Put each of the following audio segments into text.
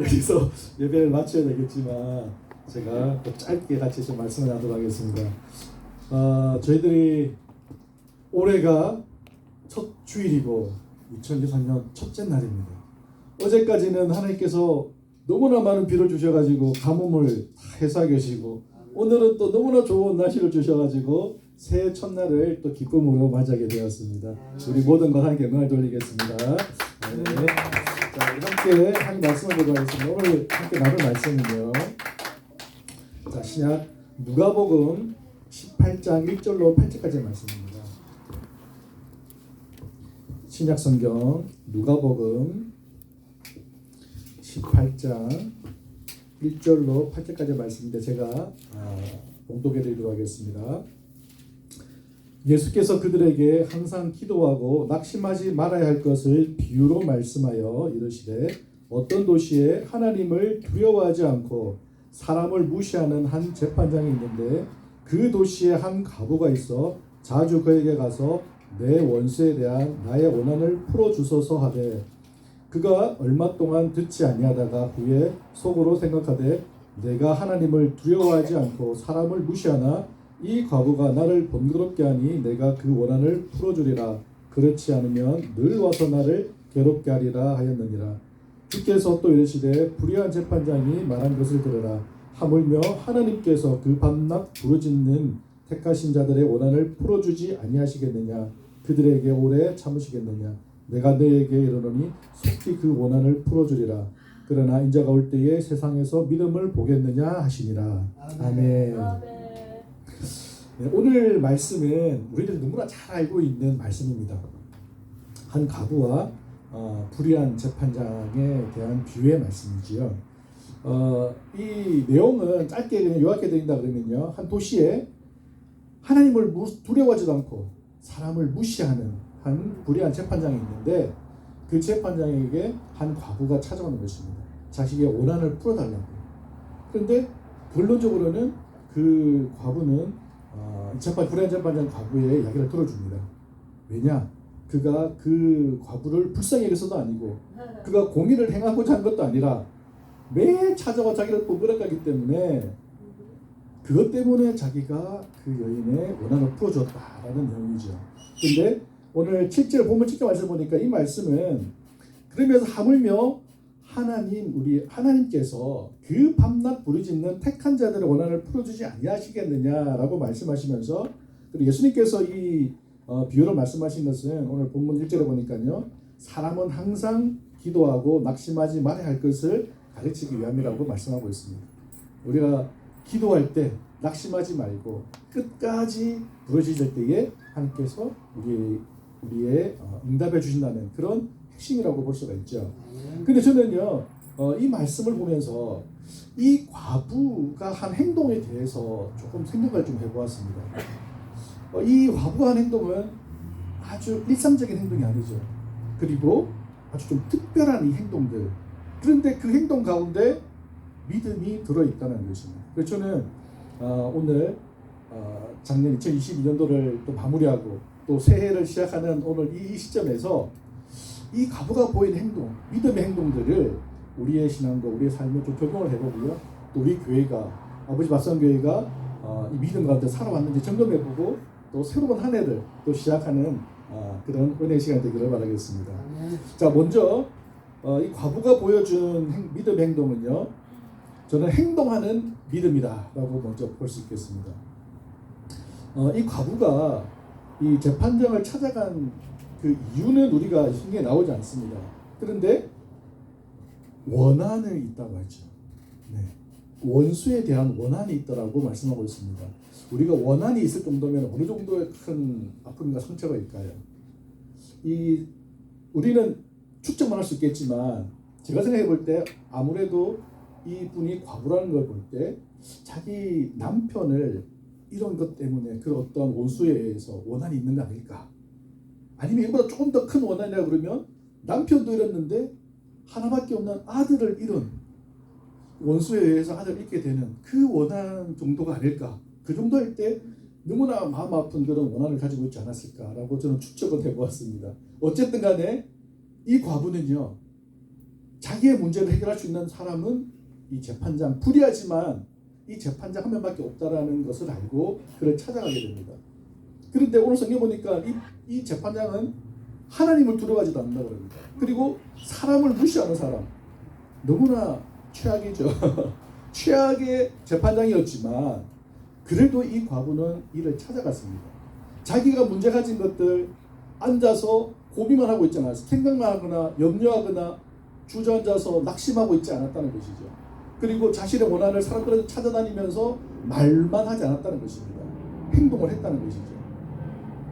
여기서 예배를 마쳐야 되겠지만 제가 또 짧게 같이 좀 말씀을 하도록 하겠습니다. 저희들이 올해가 첫 주일이고 2023년 첫째 날입니다. 어제까지는 하나님께서 너무나 많은 비를 주셔가지고 가뭄을 다 해소하 계시고, 오늘은 또 너무나 좋은 날씨를 주셔가지고 새해 첫날을 또 기쁨으로 맞이하게 되었습니다. 우리 모든 것 하나님께 영광을 돌리겠습니다. 네. 자, 우리 함께 한 말씀을 보도록 하겠습니다. 오늘 함께 나눌 말씀은요, 자, 신약 누가복음 18장 1절로 8절까지의 말씀입니다. 신약 성경 누가복음 18장 1절로 8절까지의 말씀인데 제가 봉독해 드리도록 하겠습니다. 예수께서 그들에게 항상 기도하고 낙심하지 말아야 할 것을 비유로 말씀하여 이르시되, 어떤 도시에 하나님을 두려워하지 않고 사람을 무시하는 한 재판장이 있는데, 그 도시에 한 과부가 있어 자주 그에게 가서 내 원수에 대한 나의 원한을 풀어주소서 하되, 그가 얼마 동안 듣지 아니하다가 후에 속으로 생각하되, 내가 하나님을 두려워하지 않고 사람을 무시하나 이 과부가 나를 번거롭게 하니 내가 그 원한을 풀어주리라. 그렇지 않으면 늘 와서 나를 괴롭게 하리라 하였느니라. 주께서 또 이르시되, 불의한 재판장이 말한 것을 들으라. 하물며 하나님께서 그 밤낮 부르짖는 택하신 자들의 원한을 풀어주지 아니하시겠느냐. 그들에게 오래 참으시겠느냐. 내가 너에게 이르노니 속히 그 원한을 풀어주리라. 그러나 인자가 올 때에 세상에서 믿음을 보겠느냐 하시니라. 아멘. 네, 오늘 말씀은 우리들이 너무나 잘 알고 있는 말씀입니다. 한 과부와 불의한 재판장에 대한 비유의 말씀이지요. 이 내용은 짧게 그냥 요약해 드린다 그러면요, 한 도시에 하나님을 두려워하지도 않고 사람을 무시하는 한 불의한 재판장이 있는데, 그 재판장에게 한 과부가 찾아오는 것입니다. 자식의 원한을 풀어달라고. 그런데 결론적으로는 그 과부는 불의한 재판장 과부의 이야기를 들어줍니다. 왜냐? 그가 그 과부를 불쌍히 여겨서도 아니고 그가 공의를 행하고자 한 것도 아니라 매일 찾아와 자기를 번거롭게 때문에, 그것 때문에 자기가 그 여인의 원한을 풀어줬다라는 내용이죠. 근데 오늘 7절 보면 7절 말씀 보니까 이 말씀은, 그러면서 하물며 우리 하나님께서 그 밤낮 부르짖는 택한 자들의 원한을 풀어주지 아니하시겠느냐라고 말씀하시면서, 그리고 예수님께서 이 비유로 말씀하신 것은 오늘 본문 1절에 보니까요, 사람은 항상 기도하고 낙심하지 말아야 할 것을 가르치기 위함이라고 말씀하고 있습니다. 우리가 기도할 때 낙심하지 말고 끝까지 부르짖을 때에 하나님께서 우리의 응답해 주신다는 그런 핵심이라고 볼 수가 있죠. 근데 저는요, 이 말씀을 보면서 이 과부가 한 행동에 대해서 조금 생각을 좀 해보았습니다. 이 과부가 한 행동은 아주 일상적인 행동이 아니죠. 그리고 아주 좀 특별한 이 행동들, 그런데 그 행동 가운데 믿음이 들어있다는 것입니다. 그래서 저는 오늘 작년 2022년도를 또 마무리하고 또 새해를 시작하는 오늘 이 시점에서 이 과부가 보인 행동, 믿음의 행동들을 우리의 신앙과 우리의 삶에 좀 적용을 해보고요, 또 우리 교회가, 아버지 밥상교회가 이 믿음 가운데 살아왔는지 점검해보고 또 새로운 한 해를 또 시작하는 그런 은혜의 시간이 되기를 바라겠습니다. 자, 먼저 이 과부가 보여준 믿음 행동은요, 저는 행동하는 믿음이다라고 먼저 볼 수 있겠습니다. 이 과부가 이 재판장을 찾아간 그 이유는 우리가 성경에 나오지 않습니다. 그런데 원한이 있다고 하죠. 네. 원수에 대한 원한이 있다라고 말씀하고 있습니다. 우리가 원한이 있을 정도면 어느 정도의 큰 아픔과 상처가 있을까요? 우리는 추측만 할 수 있겠지만, 제가 생각해 볼 때 아무래도 이 분이 과부라는 걸 볼 때 자기 남편을 이런 것 때문에 그 어떤 원수에 의해서 원한이 있는 거 아닐까? 아니면 이보다 조금 더 큰 원한이라 그러면 남편도 잃었는데 하나밖에 없는 아들을 잃은, 원수에 의해서 아들을 잃게 되는 그 원한 정도가 아닐까? 그 정도일 때 너무나 마음 아픈 그런 원한을 가지고 있지 않았을까라고 저는 추측을 해보았습니다. 어쨌든 간에 이 과부는요, 자기의 문제를 해결할 수 있는 사람은 이 재판장, 불의하지만 이 재판장 한 명밖에 없다라는 것을 알고 그를 찾아가게 됩니다. 그런데 오늘 성경 보니까 이 재판장은 하나님을 두려워하지도 않는다고 합니다. 그리고 사람을 무시하는 사람, 너무나 최악이죠. 최악의 재판장이었지만 그래도 이 과부는 이를 찾아갔습니다. 자기가 문제 가진 것들 앉아서 고민만 하고 있지 않았어요. 생각만 하거나 염려하거나 주저앉아서 낙심하고 있지 않았다는 것이죠. 그리고 자신의 원한을 사람들한테 찾아다니면서 말만 하지 않았다는 것입니다. 행동을 했다는 것이죠.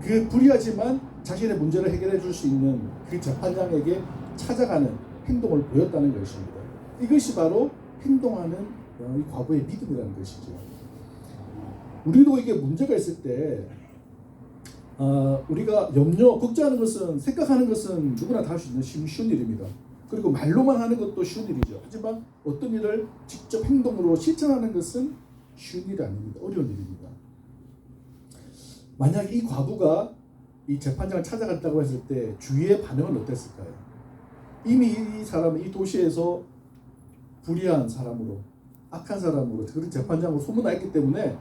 그 불의하지만 자신의 문제를 해결해 줄 수 있는 그 재판장에게 찾아가는 행동을 보였다는 것입니다. 이것이 바로 행동하는 이 과부의 믿음이라는 것이죠. 우리도 이게 문제가 있을 때 우리가 염려, 걱정하는 것은, 생각하는 것은 누구나 다 할 수 있는 쉬운 일입니다. 그리고 말로만 하는 것도 쉬운 일이죠. 하지만 어떤 일을 직접 행동으로 실천하는 것은 쉬운 일이 아닙니다. 어려운 일입니다. 만약 이 과부가 이 재판장을 찾아갔다고 했을 때 주위의 반응은 어땠을까요? 이미 이 사람은 이 도시에서 불의한 사람으로, 악한 사람으로, 그런 재판장으로 소문나 있기 때문에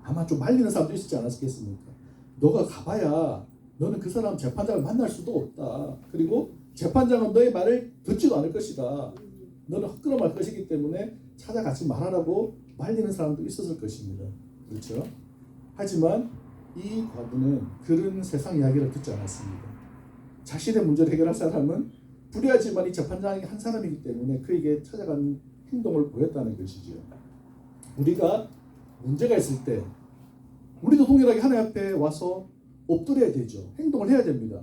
아마 좀 말리는 사람도 있지 않았겠습니까? 너가 가봐야 너는 그 사람 재판장을 만날 수도 없다. 그리고 재판장은 너의 말을 듣지도 않을 것이다. 너는 헛걸음할 것이기 때문에 찾아가지 말아라고 말리는 사람도 있었을 것입니다. 그렇죠? 하지만 이 과부는 그런 세상 이야기를 듣지 않았습니다. 자신의 문제를 해결할 사람은 불의하지만 이 재판장이 한 사람이기 때문에 그에게 찾아가는 행동을 보였다는 것이죠. 우리가 문제가 있을 때 우리도 동일하게 하나님 앞에 와서 엎드려야 되죠. 행동을 해야 됩니다.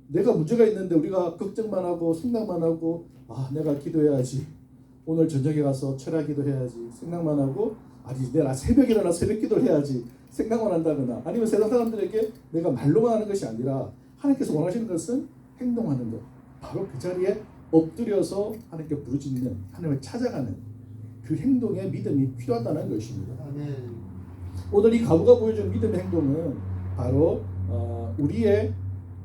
내가 문제가 있는데 우리가 걱정만 하고 생각만 하고 내가 기도해야지. 오늘 저녁에 가서 철야 기도해야지. 생각만 하고 내가 새벽에 일어나 새벽 기도를 해야지. 생각만 한다거나 아니면 세상 사람들에게 내가 말로만 하는 것이 아니라 하나님께서 원하시는 것은 행동하는 것. 바로 그 자리에 엎드려서 하나님께 부르짖는, 하나님을 찾아가는 그 행동의 믿음이 필요하다는 것입니다. 오늘 이 과부가 보여준 믿음의 행동은 바로 우리의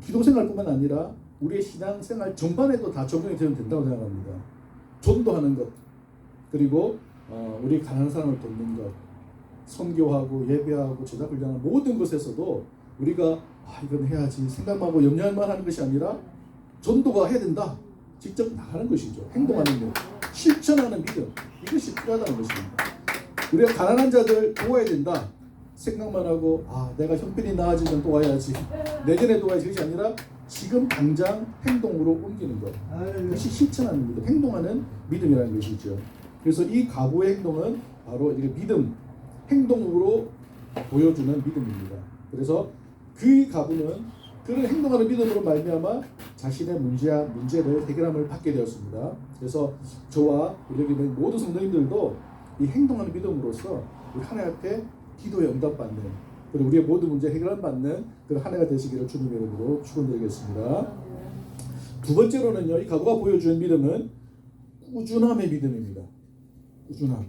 기도생활뿐만 아니라 우리의 신앙생활 전반에도 다 적용이 되면 된다고 생각합니다. 전도하는 것, 그리고 우리 가난한 사람을 돕는 것, 선교하고 예배하고 제자훈련하는 모든 것에서도 우리가 이건 해야지 생각하고 염려할만 하는 것이 아니라 전도가 해야 된다. 직접 나가는 것이죠. 행동하는 것, 실천하는 믿음, 이것이 필요하다는 것입니다. 우리가 가난한 자들 도와야 된다. 생각만 하고 내가 형편이 나아지면 도와야지. 내년에 도와야지. 그것이 아니라 지금 당장 행동으로 옮기는 것. 그것이 실천하는 믿음, 행동하는 믿음이라는 것이죠. 그래서 이 과부의 행동은 바로 이게 믿음, 행동으로 보여주는 믿음입니다. 그래서 그 과부는 그런 행동하는 믿음으로 말미암아 자신의 문제를 해결함을 받게 되었습니다. 그래서 저와 우리 여기 있는 모든 성도님들도 이 행동하는 믿음으로써 우리 하나님 앞에 기도에 응답받는, 그리고 우리의 모든 문제 해결받는 그런 한 해가 되시기를 주님의 이름으로 축원드리겠습니다. 두 번째로는요, 이 과부가 보여준 믿음은 꾸준함의 믿음입니다. 꾸준함.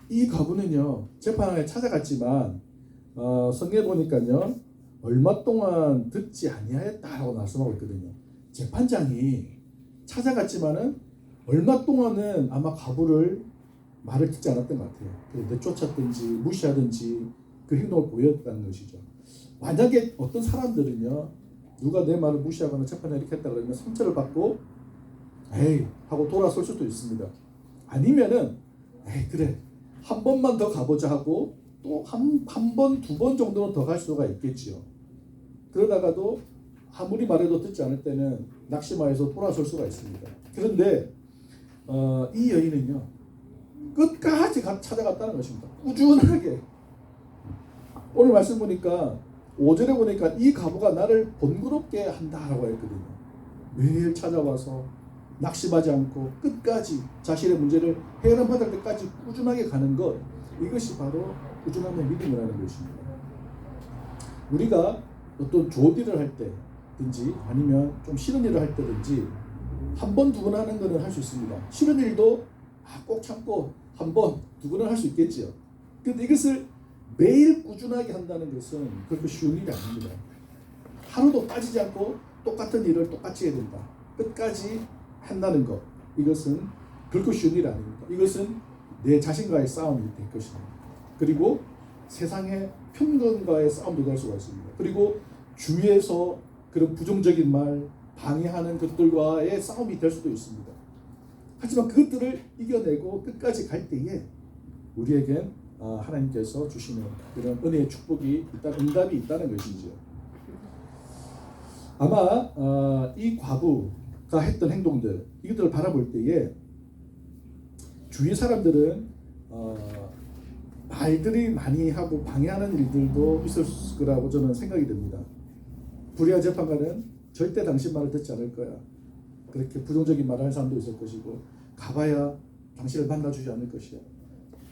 이 과부는요, 재판에 찾아갔지만 성경에 보니까요, 얼마 동안 듣지 아니하였다라고 말씀하고 있거든요. 재판장이 찾아갔지만은 얼마 동안은 아마 과부를 말을 듣지 않았던 것 같아요. 내쫓았든지 무시하든지 그 행동을 보였다는 것이죠. 만약에 어떤 사람들은요, 누가 내 말을 무시하거나 재판에 이렇게 했다 그러면 상처를 받고 에이 하고 돌아설 수도 있습니다. 아니면은 에이 그래 한 번만 더 가보자 하고 또 한 번, 두 번 정도는 더 갈 수가 있겠지요. 그러다가도 아무리 말해도 듣지 않을 때는 낙심하여서 돌아설 수가 있습니다. 그런데 이 여인은요, 끝까지 찾아갔다는 것입니다. 꾸준하게. 오늘 말씀 보니까 5절에 보니까 이 과부가 나를 번거롭게 한다라고 했거든요. 매일 찾아와서 낙심하지 않고 끝까지 자신의 문제를 해결받을 때까지 꾸준하게 가는 것, 이것이 바로 꾸준함의 믿음이라는 것입니다. 우리가 어떤 좋은 일을 할 때든지 아니면 좀 싫은 일을 할 때든지 한 번, 두 번 하는 것은 할 수 있습니다. 싫은 일도 꼭 참고 한 번, 두 번은 할 수 있겠지요. 그런데 이것을 매일 꾸준하게 한다는 것은 그렇게 쉬운 일이 아닙니다. 하루도 빠지지 않고 똑같은 일을 똑같이 해야 된다. 끝까지 한다는 것, 이것은 결코 쉬운 일 아닙니다. 이것은 내 자신과의 싸움이 될 것입니다. 그리고 세상의 편견과의 싸움도 될 수가 있습니다. 그리고 주위에서 그런 부정적인 말, 방해하는 것들과의 싸움이 될 수도 있습니다. 하지만 그것들을 이겨내고 끝까지 갈 때에 우리에겐 하나님께서 주시는 그런 은혜의 축복이 응답이 있다는 것이죠. 아마 이 과부가 했던 행동들, 이것들을 바라볼 때에 주위 사람들은 말들이 많이 하고 방해하는 일들도 있을 거라고 저는 생각이 듭니다. 불의한 재판관은 절대 당신 말을 듣지 않을 거야. 그렇게 부정적인 말을 하는 사람도 있을 것이고, 가봐야 당신을 만나주지 않을 것이야.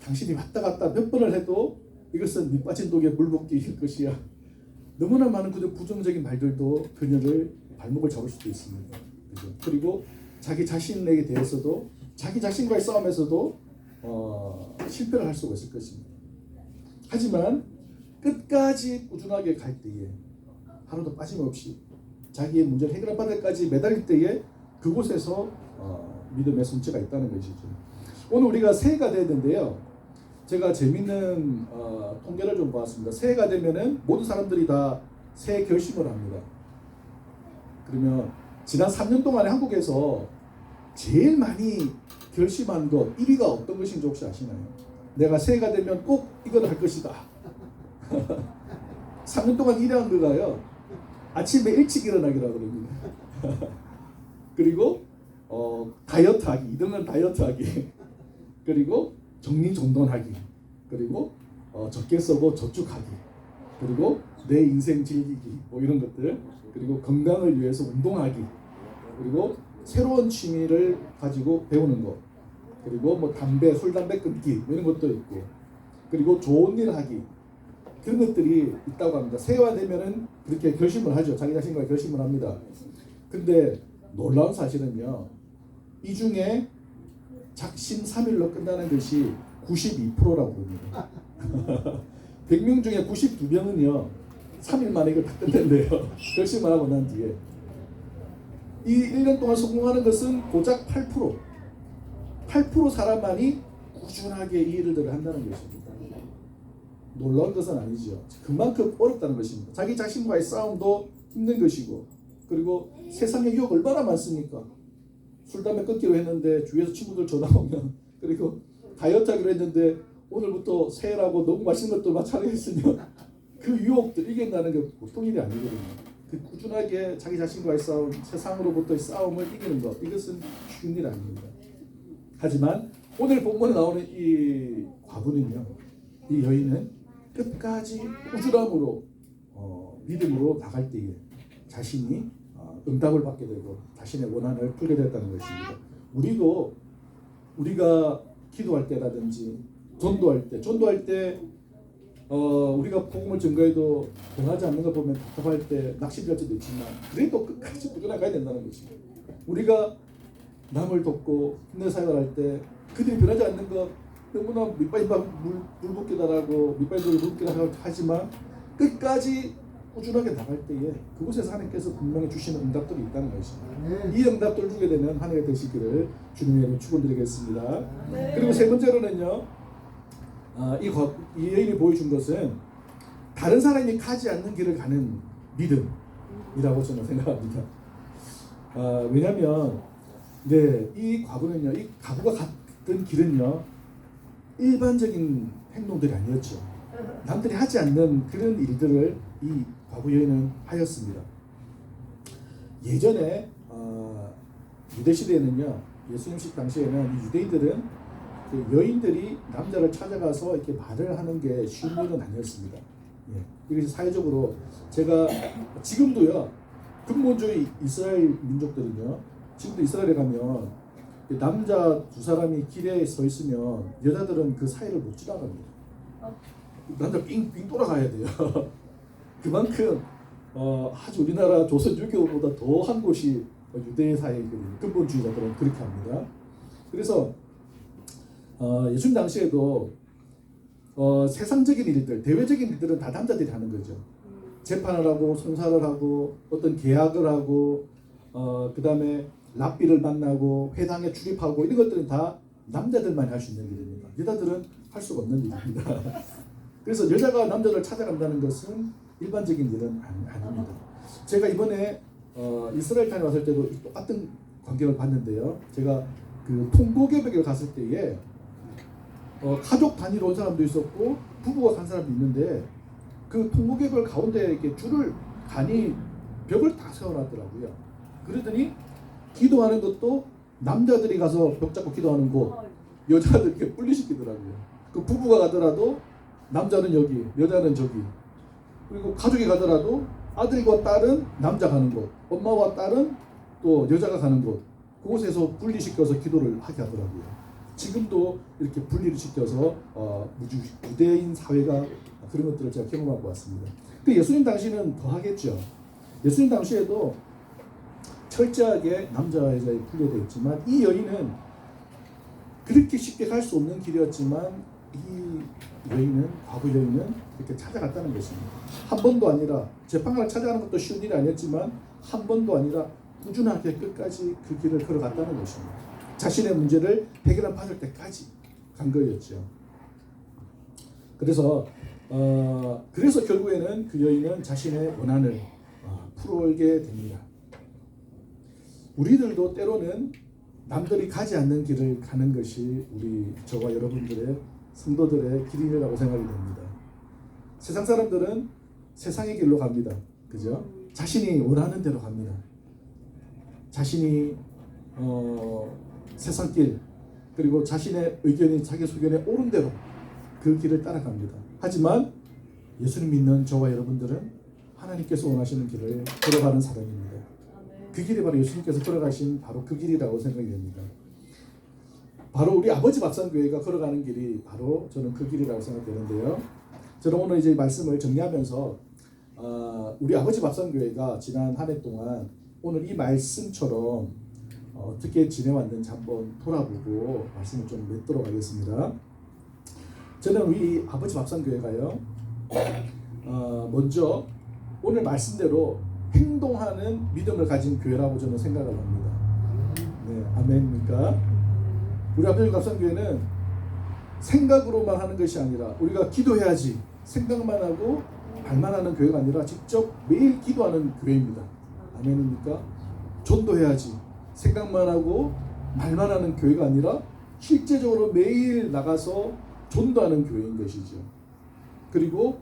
당신이 왔다 갔다 몇 번을 해도 이것은 밑빠진 독에 물붓기일 것이야. 너무나 많은 부정적인 말들도 그녀를 발목을 잡을 수도 있습니다. 그죠? 그리고 자기 자신에게 대해서도, 자기 자신과의 싸움에서도 실패를 할 수가 있을 것입니다. 하지만 끝까지 꾸준하게 갈 때에, 하루도 빠짐없이 자기의 문제를 해결받을 때까지 매달릴 때에 그곳에서 믿음의 성취가 있다는 것이죠. 오늘 우리가 새해가 됐는데요, 제가 재밌는 통계를 좀 보았습니다. 새해가 되면은 모든 사람들이 다 새해 결심을 합니다. 그러면 지난 3년 동안에 한국에서 제일 많이 결심한 것 1위가 어떤 것인지 혹시 아시나요? 내가 새해가 되면 꼭 이걸 할 것이다. 3년 동안 1위 한 거가요, 아침에 일찍 일어나기라고 그럽니다. 그리고 다이어트하기, 2등은 다이어트하기. 그리고 정리정돈하기. 그리고 적게 쓰고 저축하기. 그리고 내 인생 즐기기. 뭐 이런 것들. 그리고 건강을 위해서 운동하기. 그리고 새로운 취미를 가지고 배우는 것. 그리고 뭐 담배, 술, 담배 끊기. 뭐 이런 것도 있고. 그리고 좋은 일 하기. 그런 것들이 있다고 합니다. 새해가 되면은 그렇게 결심을 하죠. 자기 자신과 결심을 합니다. 근데 놀라운 사실은요, 이 중에 작심삼일로 끝나는 것이 92%라고 봅니다. 100명 중에 92명은요 3일 만에 이걸 다 끝낸대요. 결심을 하고 난 뒤에. 이 1년 동안 성공하는 것은 고작 8% 사람만이 꾸준하게 이 일들을 한다는 것입니다. 놀라운 것은 아니죠. 그만큼 어렵다는 것입니다. 자기 자신과의 싸움도 힘든 것이고, 그리고 세상의 유혹 얼마나 많습니까? 술, 담배 끊기로 했는데 주위에서 친구들 전화 오면, 그리고 다이어트 하기로 했는데 오늘부터 새해라고 너무 맛있는 것도 마찬가지했으면 그 유혹들 이긴다는 게 보통 일이 아니거든요. 그 꾸준하게 자기 자신과의 싸움, 세상으로부터의 싸움을 이기는 것, 이것은 쉬운 일 아닙니다. 하지만 오늘 본문에 나오는 이 과부는요, 이 여인은 끝까지 꾸준함으로 믿음으로 나갈 때에 자신이 응답을 받게 되고 자신의 원한을 풀게 됐다는 것입니다. 우리가 기도할 때라든지 전도할 때 우리가 복음을 전가해도 변하지 않는 걸 보면 답답할 때 낙심될 때도 있지만, 그래도 끝까지 꾸준하게 가야 된다는 것입니다. 우리가 남을 돕고 힘든 사역을 할 때 그들이 변하지 않는 것, 너무나 밑바닥 물붓기다라고 밑바닥을 물붓기다라고 하지만 끝까지 꾸준하게 나갈 때에 그곳에서 하나님께서 분명히 주시는 응답들이 있다는 것입니다. 이 응답들을 주게 되면 한 해가 되시기를 주님의 이름으로 축원드리겠습니다. 그리고 세 번째로는요, 이 여인이 보여준 것은 다른 사람이 가지 않는 길을 가는 믿음이라고 저는 생각합니다. 왜냐하면 이 과부는요, 이 과부가 갔던 길은요 일반적인 행동들이 아니었죠. 남들이 하지 않는 그런 일들을 이 과부 여인은 하였습니다. 예전에 유대 시대에는요, 예수님식 당시에는 유대인들은 그 여인들이 남자를 찾아가서 이렇게 말을 하는 게 쉬운 일은 아니었습니다. 이것이 사회적으로 제가 지금도요, 근본주의 이스라엘 민족들은요, 지금도 이스라엘에 가면 남자 두 사람이 길에 서 있으면 여자들은 그 사이를 못 지나갑니다. 남자 삥 돌아가야 돼요. 그만큼 아주 우리나라 조선 유교보다 더한 곳이 유대 사회거든요. 근본주의자들은 그렇게 합니다. 그래서 예수님 당시에도 세상적인 일들, 대외적인 일들은 다 남자들이 하는 거죠. 재판을 하고 송사를 하고 어떤 계약을 하고 그 다음에 랍비를 만나고 회당에 출입하고 이런 것들은 다 남자들만 할 수 있는 일입니다. 여자들은 할 수가 없는 일입니다. 그래서 여자가 남자를 찾아간다는 것은 일반적인 일은 아닙니다. 제가 이번에 이스라엘 다녀왔을 때도 똑같은 광경을 봤는데요. 제가 그 통곡예배를 갔을 때에 가족 단위로 온 사람도 있었고 부부가 간 사람도 있는데 그 통곡예배 가운데 이렇게 줄을 간이 벽을 다 세워놨더라고요. 그러더니 기도하는 것도 남자들이 가서 벽 잡고 기도하는 곳, 여자들 이렇게 분리시키더라고요. 그 부부가 가더라도 남자는 여기, 여자는 저기. 그리고 가족이 가더라도 아들과 딸은 남자 가는 곳, 엄마와 딸은 또 여자가 가는 곳, 그곳에서 분리시켜서 기도를 하게 하더라고요. 지금도 이렇게 분리를 시켜서 무대인 사회가 그런 것들을 제가 경험하고 왔습니다. 그 예수님 당시는 더 하겠죠. 예수님 당시에도 철저하게 남자와 여자에 분리되어 있지만 이 여인은 그렇게 쉽게 갈 수 없는 길이었지만 이 여인은, 과부 여인은 이렇게 찾아갔다는 것입니다. 한 번도 아니라 재판관을 찾아가는 것도 쉬운 일이 아니었지만 한 번도 아니라 꾸준하게 끝까지 그 길을 걸어갔다는 것입니다. 자신의 문제를 해결을 받을 때까지 간 거였죠. 그래서 결국에는 그 여인은 자신의 원한을 풀어오게 됩니다. 우리들도 때로는 남들이 가지 않는 길을 가는 것이 우리 저와 여러분들의 성도들의 길이라고 생각이 됩니다. 세상 사람들은 세상의 길로 갑니다. 그죠? 자신이 원하는 대로 갑니다. 자신이 세상 길 그리고 자신의 의견이 자기 소견에 옳은 대로 그 길을 따라갑니다. 하지만 예수님 믿는 저와 여러분들은 하나님께서 원하시는 길을 걸어가는 사람입니다. 그 길이 바로 예수님께서 걸어가신 바로 그 길이라고 생각이 됩니다. 바로 우리 아버지 밥상교회가 걸어가는 길이 바로 저는 그 길이라고 생각되는데요. 저는 오늘 이제 말씀을 정리하면서 우리 아버지 밥상교회가 지난 한 해 동안 오늘 이 말씀처럼 어떻게 지내왔는지 한번 돌아보고 말씀을 좀 맺도록 하겠습니다. 저는 우리 아버지 밥상교회가요, 먼저 오늘 말씀대로 행동하는 믿음을 가진 교회라고 저는 생각을 합니다. 네, 아멘입니까? 우리 아버지 밥상교회는 생각으로만 하는 것이 아니라 우리가 기도해야지 생각만 하고 말만 하는 교회가 아니라 직접 매일 기도하는 교회입니다. 아멘입니까? 전도해야지 생각만 하고 말만 하는 교회가 아니라 실제적으로 매일 나가서 전도하는 교회인 것이죠. 그리고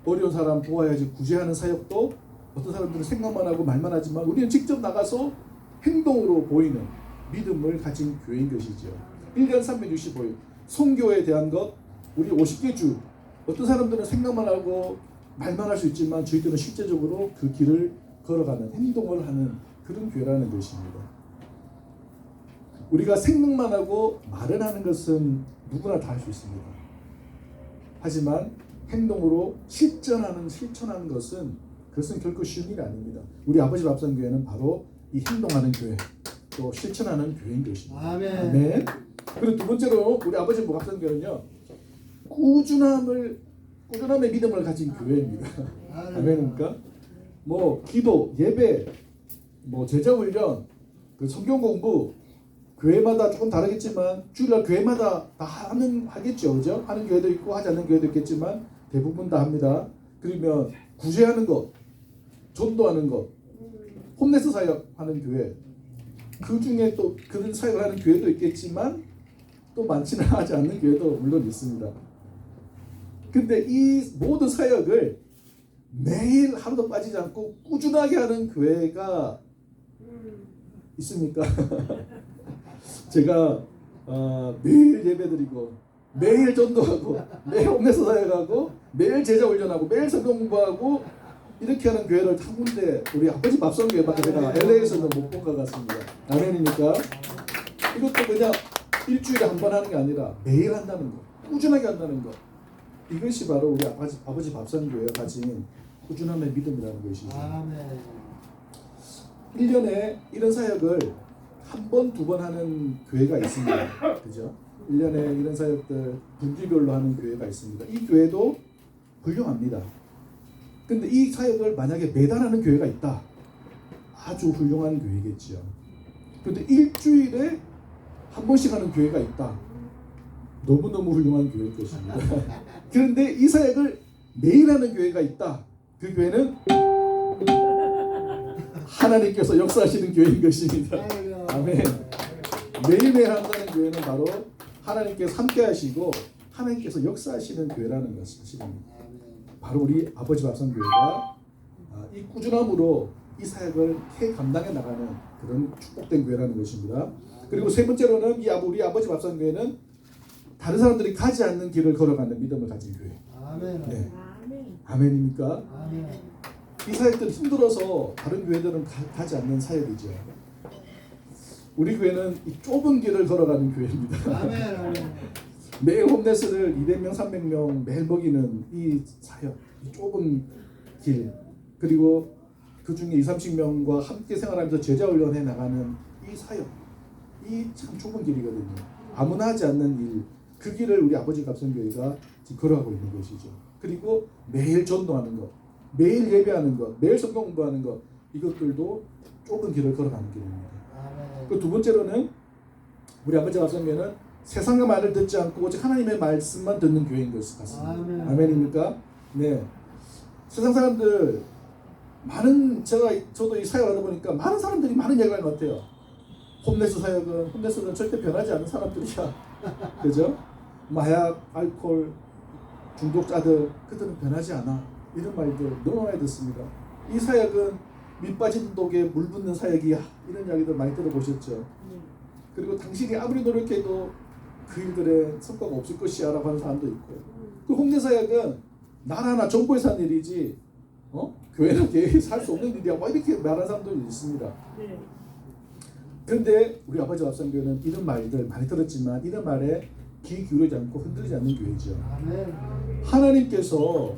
어려운 사람 도와야지 구제하는 사역도 어떤 사람들은 생각만 하고 말만 하지만 우리는 직접 나가서 행동으로 보이는 믿음을 가진 교회인 것이죠. 1년 365일 선교에 대한 것 우리 50개 주 어떤 사람들은 생각만 하고 말만 할 수 있지만 저희들은 실제적으로 그 길을 걸어가는 행동을 하는 그런 교회라는 것입니다. 우리가 생각만 하고 말을 하는 것은 누구나 다 할 수 있습니다. 하지만 행동으로 실천하는 것은 그것은 결코 쉬운 일이 아닙니다. 우리 아버지 밥상교회는 바로 이 행동하는 교회 또 실천하는 교회인 것입니다. 아멘. 아멘. 그리고 두 번째로 우리 아버지 밥상교회는요 꾸준함의 믿음을 가진 교회입니다. 아멘입니까? 뭐 기도, 예배, 뭐 제자 훈련, 그 성경 공부 교회마다 조금 다르겠지만 주일날 교회마다 다 하겠죠, 그죠? 하는 교회도 있고 하지 않는 교회도 있겠지만 대부분 다 합니다. 그러면 구제하는 것, 전도하는 것, 홈레스 사역하는 교회, 그 중에 또 그런 사역을 하는 교회도 있겠지만 또 많지는 하지 않는 교회도 물론 있습니다. 근데 이 모든 사역을 매일 하루도 빠지지 않고 꾸준하게 하는 교회가 있습니까? 제가 매일 예배드리고 매일 전도하고 매일 홈레스 사역하고 매일 제자 훈련하고 매일 성경 공부하고 이렇게 하는 교회를 한 군데 우리 아버지 밥상교회밖에 제가 LA에서는 못 본 것 같습니다. 아멘이니까 이것도 그냥 일주일에 한 번 하는 게 아니라 매일 한다는 거, 꾸준하게 한다는 거, 이것이 바로 우리 아버지 밥상교회가 가진 꾸준함의 믿음이라는 것이죠. 아멘. 1년에 이런 사역을 한 번, 두 번 하는 교회가 있습니다. 그죠? 1년에 이런 사역들 분기별로 하는 교회가 있습니다. 이 교회도 훌륭합니다. 근데 이 사역을 만약에 매달 하는 교회가 있다. 아주 훌륭한 교회겠죠. 그런데 일주일에 한 번씩 하는 교회가 있다. 너무너무 훌륭한 교회일 것입니다. 그런데 이 사역을 매일 하는 교회가 있다. 그 교회는 하나님께서 역사하시는 교회인 것입니다. 아멘. 매일매일 한다는 교회는 바로 하나님께서 함께 하시고 하나님께서 역사하시는 교회라는 것입니다. 바로 우리 아버지 밥상교회가 이 꾸준함으로 이 사역을 감당해 나가는 그런 축복된 교회라는 것입니다. 그리고 세 번째로는 우리 아버지 밥상교회는 다른 사람들이 가지 않는 길을 걸어가는 믿음을 가진 교회. 아멘. 네. 아멘입니까? 아멘. 이 사역들은 힘들어서 다른 교회들은 가지 않는 사역이죠. 우리 교회는 이 좁은 길을 걸어가는 교회입니다. 아멘. 아멘. 매일 홈레스를 200명, 300명 매일 먹이는 이 사역, 이 좁은 길, 그리고 그 중에 20, 30명과 함께 생활하면서 제자 훈련해 나가는 이 사역, 이 참 좁은 길이거든요. 아무나 하지 않는 일, 그 길을 우리 아버지 갑성교회가 지금 걸어가고 있는 것이죠. 그리고 매일 전도하는 것, 매일 예배하는 것, 매일 성경 공부하는 것, 이것들도 좁은 길을 걸어가는 길입니다. 그 두 번째로는 우리 아버지 갑성교회는 세상의 말을 듣지 않고 오직 하나님의 말씀만 듣는 교회인 것 같습니다. 아멘입니까? 네. 세상 사람들 저도 이 사역을 하다 보니까 많은 사람들이 많은 얘기를 하는 것 같아요. 홈레스는 절대 변하지 않는 사람들이야. 그죠? 마약, 알코올, 중독자들, 그들은 변하지 않아. 이런 말들 너무 많이 듣습니다. 이 사역은 밑 빠진 독에 물 붓는 사역이야. 이런 이야기들 많이 들어보셨죠? 그리고 당신이 아무리 노력해도 그 일들에 성과가 없을 것이야 라고 하는 사람도 있고, 그 홍대 사역은 나라나 정부에서 하는 일이지 교회나 개혁에서 할 수 없는 일이야 이렇게 말하는 사람도 있습니다. 그런데 우리 아버지 밥상교회는 이런 말들 많이 들었지만 이런 말에 귀 기울이지 않고 흔들리지 않는 교회죠. 하나님께서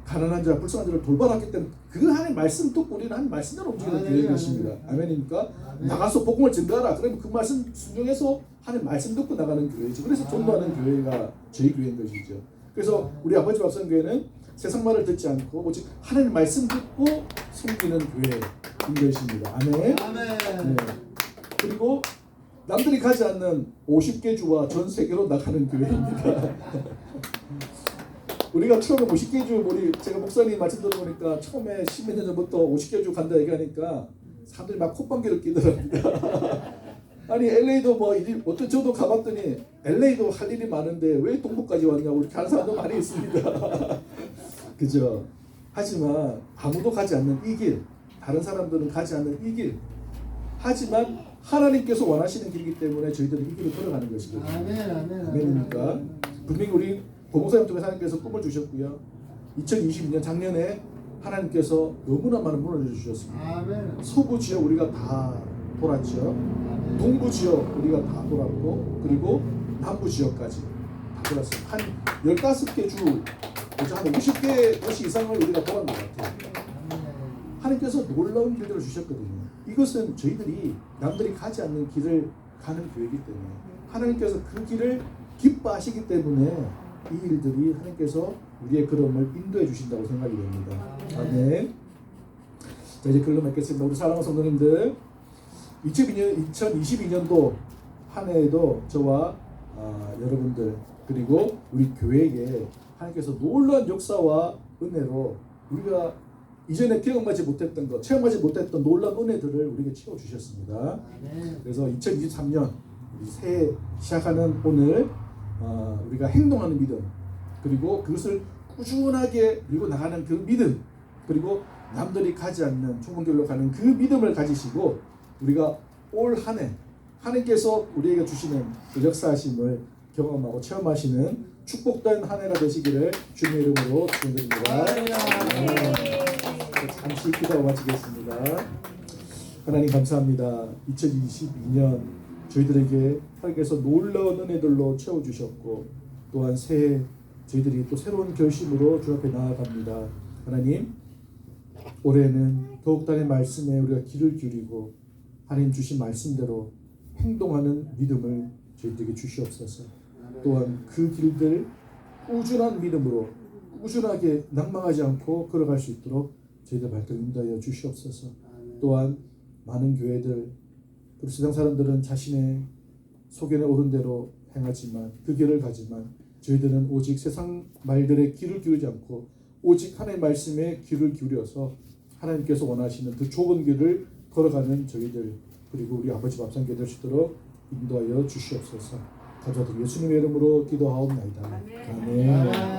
가난한 자, 불쌍한 자를 돌봐놨기 때문에 그 하나님 말씀 듣고 우리는 하나님 말씀대로 움직이는 교회인 것입니다. 아멘입니까? 나가서 복음을 전가하라. 그러면 그 말씀 순종해서 하나님 말씀 듣고 나가는 교회죠. 그래서 전도하는 교회가 저희 교회인 것이죠. 그래서 우리 아버지 밥상교회는 세상 말을 듣지 않고 오직 하나님 말씀 듣고 섬기는 교회인 것입니다. 아멘. 네. 그리고 남들이 가지 않는 50개 주와 전 세계로 나가는 교회입니다. 우리가 처음에 50개 주 제가 목사님 말씀 들어보니까 처음에 10몇 년 전부터 50개 주 간다 얘기하니까 사람들이 막 콧방귀를 끼더랍니다. 아니 LA도 저도 가봤더니 LA도 할 일이 많은데 왜 동부까지 왔냐고 이렇게 하는 사람도 많이 있습니다. 그죠? 하지만 아무도 가지 않는 이 길, 다른 사람들은 가지 않는 이 길, 하지만 하나님께서 원하시는 길이기 때문에 저희들은 이 길을 걸어가는 것이거든요. 아멘입니까? 분명히 우리 고목사님 통해서 하나님께서 꿈을 주셨고요. 2022년 작년에 하나님께서 너무나 많은 문을 주셨습니다. 서부 지역 우리가 다 돌았죠. 동부 지역 우리가 다 돌았고, 그리고 남부 지역까지 다 돌았어요. 한 15개 주, 한 50개 도시 이상을 우리가 돌아온 것 같아요. 하나님께서 놀라운 길들을 주셨거든요. 이것은 저희들이 남들이 가지 않는 길을 가는 교회이기 때문에 하나님께서 그 길을 기뻐하시기 때문에 이 일들이 하나님께서 우리의 걸음을 인도해 주신다고 생각이 됩니다. 아멘. 자, 이제 글로 맺겠습니다. 우리 사랑하는 성도님들, 2022년도 한 해에도 저와 여러분들 그리고 우리 교회에 하나님께서 놀라운 역사와 은혜로 우리가 이전에 경험하지 못했던 것, 체험하지 못했던 놀라운 은혜들을 우리에게 채워주셨습니다. 그래서 2023년 새해 시작하는 오늘 우리가 행동하는 믿음, 그리고 그것을 꾸준하게 밀고 나가는 그 믿음, 그리고 남들이 가지 않는 총문교회로 가는 그 믿음을 가지시고 우리가 올 한 해 하나님께서 우리에게 주시는 그 역사하심을 경험하고 체험하시는 축복된 한 해가 되시기를 주님의 이름으로 축원드립니다. 잠시 기도하고 마치겠습니다. 하나님 감사합니다. 2022년 저희들에게 하나님께서 놀라운 은혜들로 채워주셨고, 또한 새해 저희들이 또 새로운 결심으로 주 앞에 나아갑니다. 하나님, 올해는 더욱 다른 말씀에 우리가 귀를 기울이고 하나님 주신 말씀대로 행동하는 믿음을 저희들에게 주시옵소서. 또한 그 길들 꾸준한 믿음으로 꾸준하게 낭망하지 않고 걸어갈 수 있도록 저희들 발걸음 인도하여 주시옵소서. 또한 많은 교회들 그리고 세상 사람들은 자신의 소견에 오른 대로 행하지만 그 길을 가지만 저희들은 오직 세상 말들에 귀를 기울이지 않고 오직 하나님의 말씀에 귀를 기울여서 하나님께서 원하시는 그 좁은 길을 걸어가는 저희들 그리고 우리 아버지 밥상교 될 수 있도록 인도하여 주시옵소서. 감사드리고 예수님의 이름으로 기도하옵나이다. 아멘.